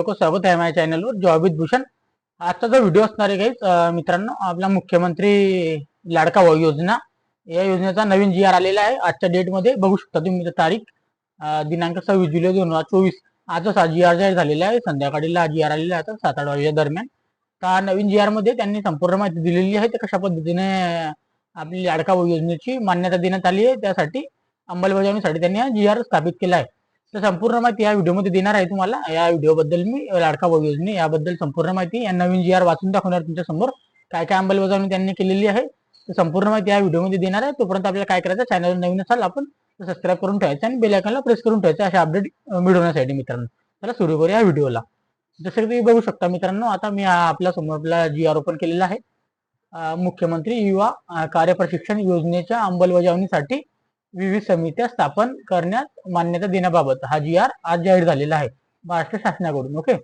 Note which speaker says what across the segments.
Speaker 1: स्वागत आहे माझ्या चॅनलवर जॉब विथ भूषण. आजचा जो व्हिडिओ असणार आहे काही मित्रांनो, आपला मुख्यमंत्री लाडका भाऊ योजना या योजनेचा नवीन जी आर आलेला आहे. आजच्या डेटमध्ये बघू शकता तुम्ही तारीख दिनांक 26 जुलै 2024. आजच हा जी आर जाहीर झालेला आहे. संध्याकाळीला जी आर आलेला आहे 7-8 वाजेच्या दरम्यान. तर नवीन जी आर मध्ये त्यांनी संपूर्ण माहिती दिलेली आहे. तर कशा पद्धतीने आपली लाडका भाऊ योजनेची मान्यता देण्यात आली आहे, त्यासाठी अंमलबजावणीसाठी त्यांनी हा जी आर स्थापित केला आहे. तर संपूर्ण माहिती या व्हिडिओमध्ये देणार आहे तुम्हाला. या व्हिडिओबद्दल मी लाडका भाऊ योजने याबद्दल संपूर्ण माहिती या नवीन जी आर वाचून दाखवणार तुमच्या समोर. काय काय अंमलबजावणी त्यांनी केलेली आहे तर संपूर्ण माहिती या व्हिडिओमध्ये देणार आहे. तोपर्यंत आपल्याला काय करायचं, चॅनल नवीन असाल आपण सबस्क्राईब करून ठेवायचं आणि बेल आयकॉनला प्रेस करून ठेवायचं अशा अपडेट मिळवण्यासाठी मित्रांनो. चला सुरू करूया या व्हिडिओला. जसं की तुम्ही बघू शकता मित्रांनो, आता मी आपल्या समोर आपला जी आर ओपन केलेला आहे. मुख्यमंत्री युवा कार्यप्रशिक्षण योजनेच्या अंमलबजावणीसाठी विविध समित्या स्थापन करण्यात मान्यता देण्याबाबत हा जी आर आज जाहीर झालेला आहे महाराष्ट्र शासनाकडून. ओके,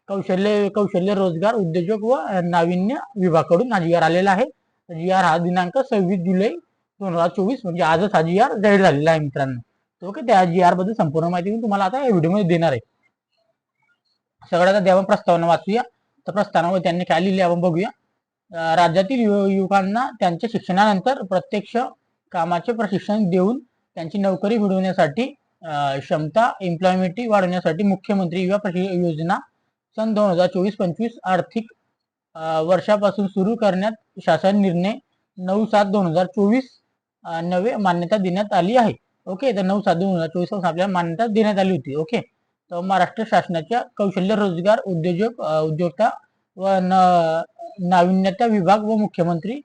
Speaker 1: कौशल्य रोजगार उद्योजक व नाविन्य विभागाकडून हा जी आर आलेला आहे. जी आर हा दिनांक 26 जुलै 2024 म्हणजे आजच हा जी आर जाहीर झालेला आहे मित्रांनो. ओके, त्या जी आर बद्दल संपूर्ण माहिती मी तुम्हाला आता या व्हिडिओमध्ये देणार आहे. सगळ्यात आधी आपण प्रस्तावना वाचूया. तर प्रस्तावनामध्ये त्यांनी काय लिहिले आपण बघूया. राज्यातील युवकांना त्यांच्या शिक्षणानंतर प्रत्यक्ष कामाचे प्रशिक्षण देऊन त्यांची नोकरी मिळवण्यासाठी क्षमता एम्प्लॉयमेंटी वाढवण्यासाठी मुख्यमंत्री युवा योजना सन 2024-25 आर्थिक वर्षापासून सुरू करण्यात शासन निर्णय 9/7/2024 नवे मान्यता देण्यात आली आहे. ओके, तर 9/7/2024 पासून आपल्याला मान्यता देण्यात आली होती. ओके, तर महाराष्ट्र शासनाच्या कौशल्य रोजगार उद्योजकता व नाविन्यता विभाग व मुख्यमंत्री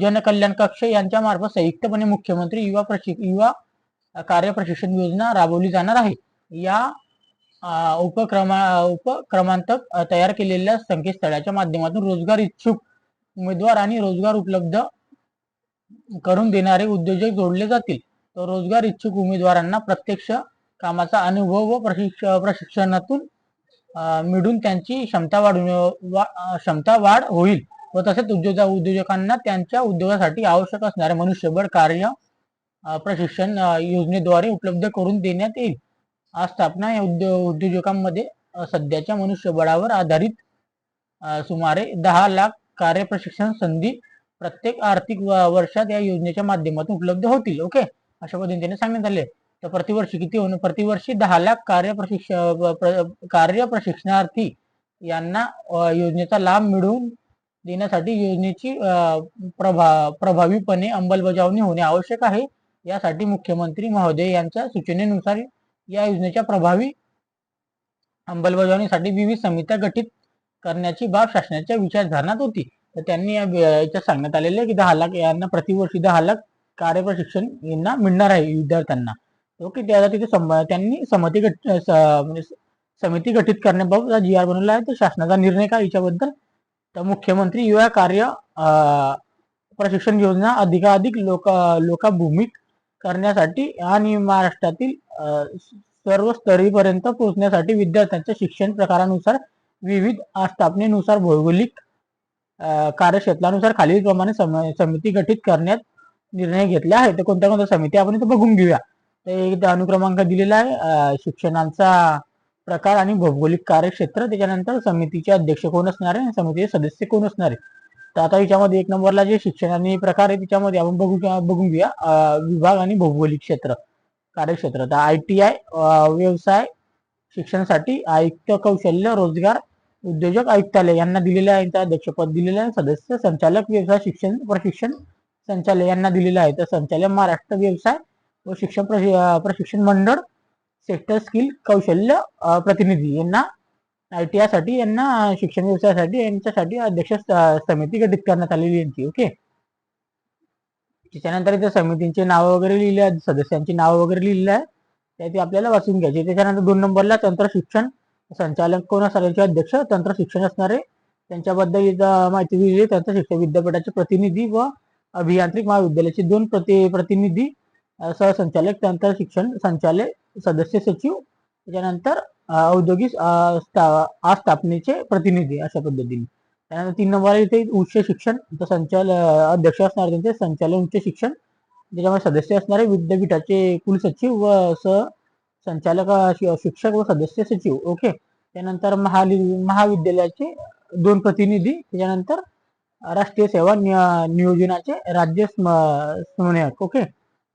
Speaker 1: जनकल्याण कक्ष यांच्या मार्फत संयुक्तपणे मुख्यमंत्री युवा कार्य प्रशिक्षण योजना राबवली जाणार आहे. या उपक्रमांतर्गत तयार केलेल्या संकेतस्थळाच्या माध्यमातून रोजगार इच्छुक उमेदवार आणि रोजगार उपलब्ध करून देणारे उद्योजक जोडले जातील. तर रोजगार इच्छुक उमेदवारांना प्रत्यक्ष कामाचा अनुभव व प्रशिक्षणातून मिळून त्यांची क्षमता वाढ होईल व तसेच उद्योजकांना त्यांच्या उद्योगासाठी आवश्यक असणारे मनुष्यबळ कार्य प्रशिक्षण योजनेद्वारे उपलब्ध करून देण्यात येईल. आज स्थापना या उद्योजकांमध्ये सध्याच्या मनुष्यबळावर आधारित सुमारे 10 लाख कार्य प्रशिक्षण संधी प्रत्येक आर्थिक वर्षात या योजनेच्या माध्यमातून उपलब्ध होतील. ओके, अशा पद्धतीने सांगण्यात आले. तर प्रतिवर्षी किती होणं, प्रतिवर्षी 10 लाख कार्य प्रशिक्षणार्थी यांना योजनेचा लाभ मिळवून देण्यासाठी योजनेची प्रभावीपणे अंमलबजावणी होणे आवश्यक आहे. यासाठी मुख्यमंत्री महोदय यांच्या सूचनेनुसार या योजनेच्या प्रभावी अंमलबजावणीसाठी विविध समित्या गठीत करण्याची बाब शासनाच्या विचारधारणात होती. तर त्यांनी याच्यात सांगण्यात आलेले की 10 लाख यांना प्रतिवर्षी 10 लाख कार्य प्रशिक्षण यांना मिळणार आहे विद्यार्थ्यांना. ओके, तिथे त्यांनी समिती गठीत करण्याबाबत जी आर बनवला आहे. तर शासनाचा निर्णय काय याच्याबद्दल, तर मुख्यमंत्री युवा कार्य प्रशिक्षण योजना अधिकाधिक लोकाभिमुख करण्यासाठी आणि महाराष्ट्रातील सर्व स्तरीपर्यंत पोहोचण्यासाठी विद्यार्थ्यांच्या शिक्षण प्रकारानुसार विविध आस्थापनेनुसार भौगोलिक कार्यक्षेत्रानुसार खालीलप्रमाणे समिती गठीत करण्यात निर्णय घेतले आहे. तर कोणत्या कोणत्या समिती आपण इथे बघून घेऊया. तर एक अनुक्रमांक दिलेला आहे, शिक्षणाचा प्रकार आणि भौगोलिक कार्यक्षेत्र. त्याच्यानंतर समितीचे अध्यक्ष कोण असणार आहे, समितीचे सदस्य कोण असणार आहे. तर आता याच्यामध्ये 1 नंबरला जे शिक्षण आणि प्रकार आहे त्याच्यामध्ये आपण बघून घेऊया विभाग आणि भौगोलिक क्षेत्र कार्यक्षेत्र. तर ITI व्यवसाय शिक्षणासाठी आयुक्त कौशल्य रोजगार उद्योजक आयुक्तालय यांना दिलेलं आहे. त्यांचं अध्यक्षपद दिलेलं आहे. सदस्य संचालक व्यवसाय शिक्षण प्रशिक्षण संचालय यांना दिलेलं आहे. तर संचालक महाराष्ट्र व्यवसाय व शिक्षण प्रशिक्षण मंडळ सेक्टर स्किल कौशल्य प्रतिनिधी यांना ITI साठी यांना शिक्षण व्यवसायासाठी यांच्यासाठी अध्यक्ष समिती गठीत करण्यात आलेली यांची. ओके, त्याच्यानंतर इथे समितींचे नाव वगैरे लिहिले आहेत, सदस्यांची नाव वगैरे लिहिलेली आहे, त्याची आपल्याला वाचून घ्यायची. त्याच्यानंतर 2 नंबरला तंत्र शिक्षण संचालक कोण असणार, यांचे अध्यक्ष तंत्र शिक्षण असणारे त्यांच्याबद्दल इथं माहिती दिली. तंत्र शिक्षण विद्यापीठाचे प्रतिनिधी व अभियांत्रिक महाविद्यालयाचे 2 प्रतिनिधी सहसंचालक तंत्र शिक्षण संचालय सदस्य सचिव. त्याच्यानंतर औद्योगिक आस्थापनेचे प्रतिनिधी अशा पद्धतीने. त्यानंतर 3 नंबर इथे उच्च शिक्षण अध्यक्ष असणार त्यांचे संचालक उच्च शिक्षण. त्याच्यामध्ये सदस्य असणारे विद्यापीठाचे कुलसचिव व सहसंचालक शिक्षक व सदस्य सचिव. ओके, त्यानंतर महाविद्यालयाचे 2 प्रतिनिधी, त्याच्यानंतर राष्ट्रीय सेवा नियोजनाचे राज्य समन्वयक. ओके.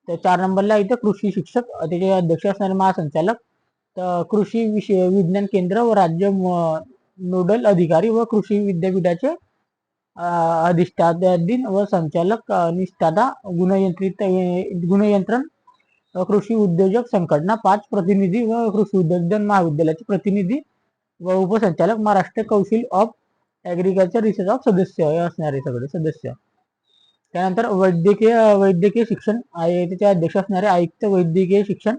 Speaker 1: तर 4 नंबरला इथे कृषी शिक्षक, त्याचे अध्यक्ष असणारे महासंचालक, तर कृषी विज्ञान केंद्र व राज्य नोडल अधिकारी व कृषी विद्यापीठाचे अधिष्ठाता व संचालक निष्ठाता गुणयंत्रण कृषी उद्योजक संघटना 5 प्रतिनिधी व कृषी उद्योजन महाविद्यालयाचे प्रतिनिधी व उपसंचालक Maharashtra council of agriculture research of सदस्य हे असणारे सगळे सदस्य. त्यानंतर वैद्यकीय शिक्षण त्याचे अध्यक्ष असणारे आयुक्त वैद्यकीय शिक्षण,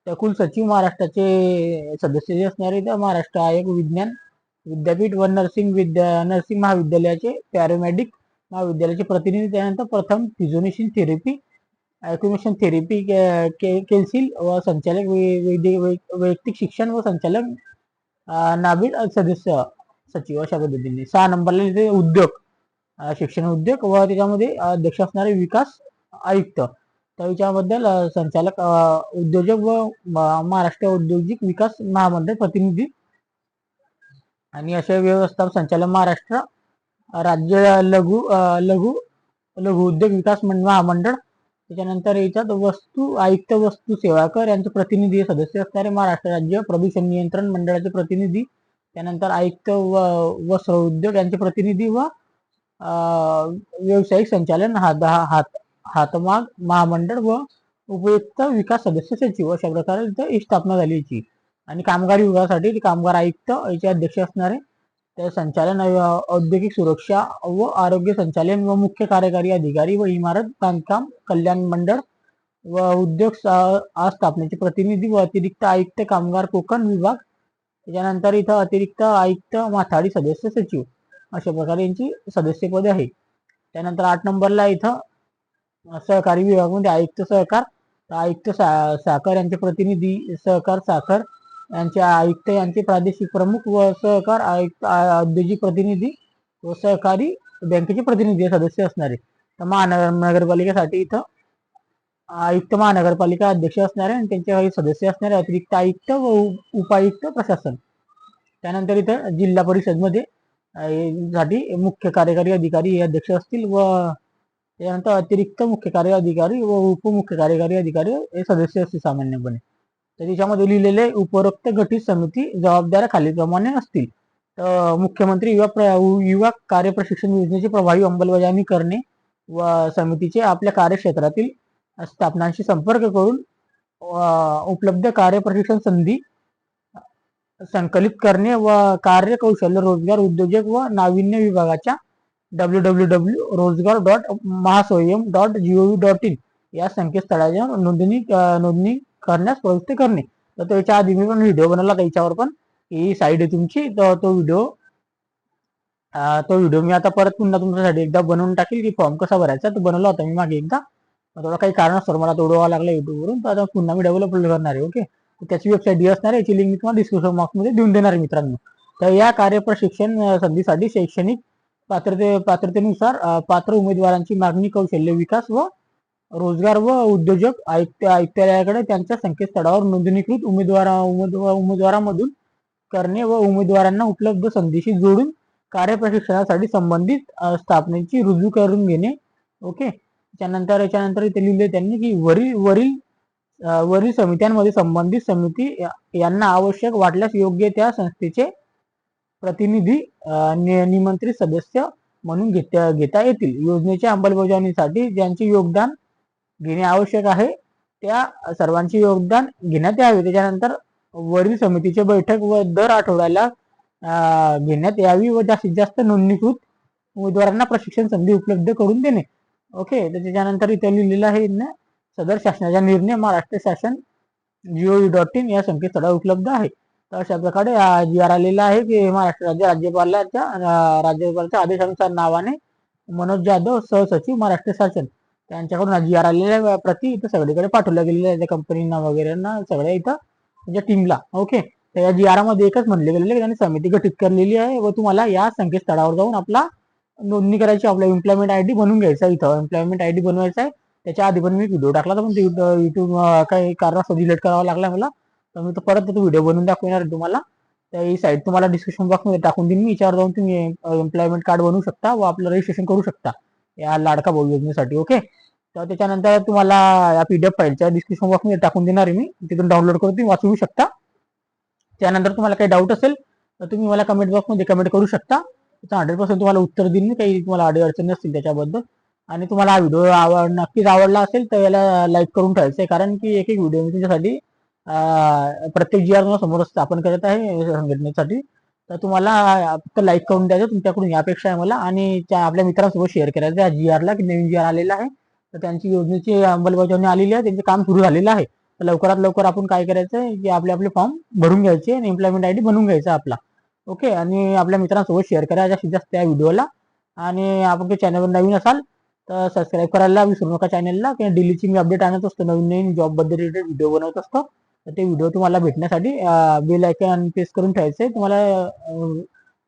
Speaker 1: तर कुलसचिव महाराष्ट्राचे सदस्य जे असणारे महाराष्ट्र आयोग विज्ञान विद्यापीठ व नर्सिंग महाविद्यालयाचे पॅरामेडिक महाविद्यालयाचे प्रतिनिधी. त्यानंतर प्रथम फिजिओलॉजी थेरपी ॲक्युमेशन थेरपी केन्सिल व संचालक वैयक्तिक शिक्षण व संचालक नाबिड सदस्य सचिव अशा पद्धतीने. 6 नंबरला इथे उद्योग शिक्षण उद्योग व त्याच्यामध्ये अध्यक्ष असणारे विकास आयुक्त, तर याच्याबद्दल संचालक उद्योजक व महाराष्ट्र औद्योगिक विकास महामंडळ प्रतिनिधी. आणि अशा व्यवस्थापन संचालक महाराष्ट्र राज्य लघु लघु लघु उद्योग विकास महामंडळ. त्याच्यानंतर याच्यात वस्तू आयुक्त वस्तू सेवा कर यांचे प्रतिनिधी सदस्य असणारे महाराष्ट्र राज्य प्रदूषण नियंत्रण मंडळाचे प्रतिनिधी. त्यानंतर आयुक्त व वस्त्र उद्योग यांचे प्रतिनिधी व व्यावसायिक संचालन हातमाग महामंडळ व उपयुक्त विकास सदस्य सचिव अशा प्रकारे इथं स्थापना झाली याची. आणि कामगार विभागासाठी कामगार आयुक्त याचे अध्यक्ष असणारे, तर संचालन औद्योगिक सुरक्षा व आरोग्य संचालन व मुख्य कार्यकारी अधिकारी व इमारत बांधकाम कल्याण मंडळ व उद्योग स्थापनेचे प्रतिनिधी व अतिरिक्त आयुक्त कामगार कोकण विभाग. त्याच्यानंतर इथं अतिरिक्त आयुक्त माथाडी सदस्य सचिव अशा प्रकारे यांची सदस्यपदे आहे. त्यानंतर 8 नंबरला इथं सहकारी विभागामध्ये आयुक्त सहकार, आयुक्त साखर यांचे प्रतिनिधी, सहकार साखर यांचे आयुक्त यांचे प्रादेशिक प्रमुख व सहकार आयुक्त औद्योगिक प्रतिनिधी व सहकारी बँकेचे प्रतिनिधी सदस्य असणारे. तर महानगरपालिकेसाठी इथं आयुक्त महानगरपालिका अध्यक्ष असणारे आणि त्यांचे काही सदस्य असणारे अतिरिक्त आयुक्त व उपायुक्त प्रशासन. त्यानंतर इथं जिल्हा परिषदमध्ये साठी मुख्य कार्यकारी अधिकारी हे अध्यक्ष असतील व त्यानंतर अतिरिक्त मुख्य कार्यकारी अधिकारी व उपमुख्य कार्यकारी अधिकारी हे सदस्य असतील सामान्यपणे. तर त्याच्यामध्ये लिहिलेले उपरोक्त गठीत समिती जबाबदाऱ्या खालीलप्रमाणे असतील. तर मुख्यमंत्री युवा कार्य प्रशिक्षण योजनेची प्रभावी अंमलबजावणी करणे व समितीचे आपल्या कार्यक्षेत्रातील स्थापनांशी संपर्क करून उपलब्ध कार्य प्रशिक्षण संधी संकलित करणे व कार्यकौशल्य रोजगार उद्योजक व नाविन्य विभागाच्या www.rozgar.mahaswayam.gov.in या संकेतस्थळाच्या नोंदणी करण्यास प्रवृत्त करणे. तर त्याच्या आधी मी पण व्हिडिओ बनवला त्याच्यावर पण ही साईड आहे तुमची, तर तो व्हिडिओ मी आता परत पुन्हा तुमच्यासाठी एकदा बनवून टाकेल की फॉर्म कसा भरायचा. तो बनवला होता मी मागे एकदा, थोडा काही कारणास्तव मला तोडवावा लागला युट्यूबवरून, तर आता पुन्हा मी डेव्हलप करणार आहे. ओके. त्याची वेबसाईट डी असणार आहे, याची लिंक मी तुम्हाला डिस्क्रिप्शन बॉक्समध्ये देऊन देणार आहे मित्रांनो. तर या कार्य प्रशिक्षण संधीसाठी शैक्षणिक पात्रतेनुसार पात्र उमेदवारांची मागणी कौशल्य विकास व रोजगार व उद्योजक आयुक्तालयाकडे त्यांच्या संकेतस्थळावर नोंदणीकृत उमेदवारामधून करणे व उमेदवारांना उपलब्ध संधीशी जोडून कार्य प्रशिक्षणासाठी संबंधित स्थापनेची रुजू करून घेणे. ओके. याच्यानंतर इथे लिहिले त्यांनी की वरील समित्यांमध्ये संबंधित समिती यांना आवश्यक वाटल्यास योग्य त्या संस्थेचे प्रतिनिधी निमंत्रित सदस्य म्हणून घेता येतील. योजनेच्या अंमलबजावणीसाठी ज्यांचे योगदान घेणे आवश्यक आहे त्या सर्वांचे योगदान घेण्यात यावे. त्याच्यानंतर वरील समितीची बैठक व दर आठवड्याला घेण्यात यावी व जास्तीत जास्त नोंदणीकृत उमेदवारांना प्रशिक्षण संधी उपलब्ध करून देणे. ओके. तर त्याच्यानंतर इथे लिहिलेलं आहे सदर शासनाचा निर्णय महाराष्ट्र शासन gov.in या संकेतस्थळावर उपलब्ध आहे. तर अशा प्रकारे जी आर आलेला आहे की महाराष्ट्र राज्यपालाच्या आदेशानुसार नावाने मनोज जाधव सहसचिव महाराष्ट्र शासन त्यांच्याकडून जी आर आलेल्या प्रति इथं सगळीकडे पाठवल्या गेलेल्या आहे कंपनीना वगैरेना सगळ्या इथं म्हणजे टीमला. ओके. तर या जी आर मध्ये एकच म्हणले गेलेले त्यांनी समिती गठीत करलेली आहे व तुम्हाला या संकेतस्थळावर जाऊन आपला नोंदणी करायची, आपला एम्प्लॉयमेंट आयडी बनवून घ्यायचा. इथं एम्प्लॉयमेंट आयडी बनवायचा आहे. त्याच्या आधी पण मी व्हिडिओ टाकला तर पण युट्यूब काही कारणास्तव डिलीट करावा लागला मला, तर मी परत तो व्हिडिओ बनवून दाखवणार आहे तुम्हाला. तर ही साईट तुम्हाला डिस्क्रिप्शन बॉक्समध्ये टाकून देईन मी. याच्यावर जाऊन तुम्ही एम्प्लॉयमेंट कार्ड बनवू शकता व आपलं रजिस्ट्रेशन करू शकता या लाडका भाऊ योजनेसाठी. ओके, तर त्याच्यानंतर तुम्हाला या PDF फाईलच्या डिस्क्रिप्शन बॉक्समध्ये टाकून देणार आहे मी, तिथून डाउनलोड करून तुम्ही वाचू शकता. त्यानंतर तुम्हाला काही डाऊट असेल तर तुम्ही मला कमेंट बॉक्समध्ये कमेंट करू शकता. त्याचं 100% तुम्हाला उत्तर देईन मी, काही तुम्हाला अडचणी नसतील त्याच्याबद्दल. आणि तुम्हाला हा व्हिडिओ नक्कीच आवडला असेल तर याला लाईक करून ठेवायचं आहे, कारण की एक एक व्हिडिओ मी तुमच्यासाठी प्रत्येक GR तुम्हाला समोर स्थापन करत आहे संघटनेसाठी. तर तुम्हाला फक्त लाईक करून द्यायचं, तुमच्याकडून यापेक्षा आहे मला. आणि आपल्या मित्रांसोबत शेअर करायचं या GR की नवीन GR आलेला आहे, तर त्यांची योजनेची अंमलबजावणी आलेली आहे, त्यांचे काम सुरू झालेलं आहे. तर लवकरात लवकर आपण काय करायचं की आपले फॉर्म भरून घ्यायचे आणि एम्प्लॉयमेंट ID बनवून घ्यायचा आपला. ओके, आणि आपल्या मित्रांसोबत शेअर करा जास्तीत जास्त या व्हिडिओला. आणि आपण चॅनलवर नवीन असाल तर सबस्क्राईब करायला विसरू नका चॅनलला, की डेलीची मी अपडेट आणत असतो, नवीन नवीन जॉब बद्दल रिलेटेड व्हिडिओ बनवत असतो. तर ते व्हिडिओ तुम्हाला भेटण्यासाठी बेल आयकॉन प्रेस करून ठेवायचे, तुम्हाला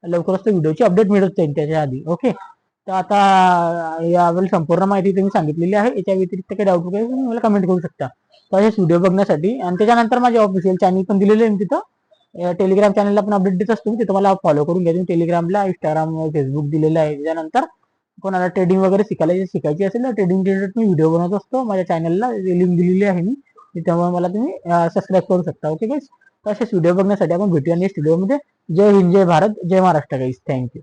Speaker 1: लवकरच व्हिडिओची अपडेट मिळत जाईल त्याच्या आधी. ओके, तर आता यावेळी संपूर्ण माहिती तुम्ही सांगितलेली आहे. याच्या व्यतिरिक्त काही डाऊट वगैरे तुम्ही मला कमेंट करू शकता तसेच व्हिडिओ बघण्यासाठी. आणि त्याच्यानंतर माझे ऑफिशियल चॅनल पण दिलेले आहे तिथं, टेलिग्राम चॅनलला पण अपडेट देत असतो, तिथं मला फॉलो करून घ्या तुम्ही. टेलिग्रामला, इंस्टाग्राम, फेसबुक दिलेलं आहे. त्याच्यानंतर कोणाला ट्रेडिंग वगैरे शिकायची असेल तर ट्रेडिंग रिलेटेड मी व्हिडिओ बनवत असतो, माझ्या चॅनलला लिंक दिलेली आहे मी, त्यामुळे मला तुम्ही सबस्क्राईब करू शकता. ओके गाईस, तसेच व्हिडिओ बघण्यासाठी आपण भेटूया नेक्स्ट व्हिडिओमध्ये. जय हिंद, जय भारत, जय महाराष्ट्र गाईस. थँक्यू.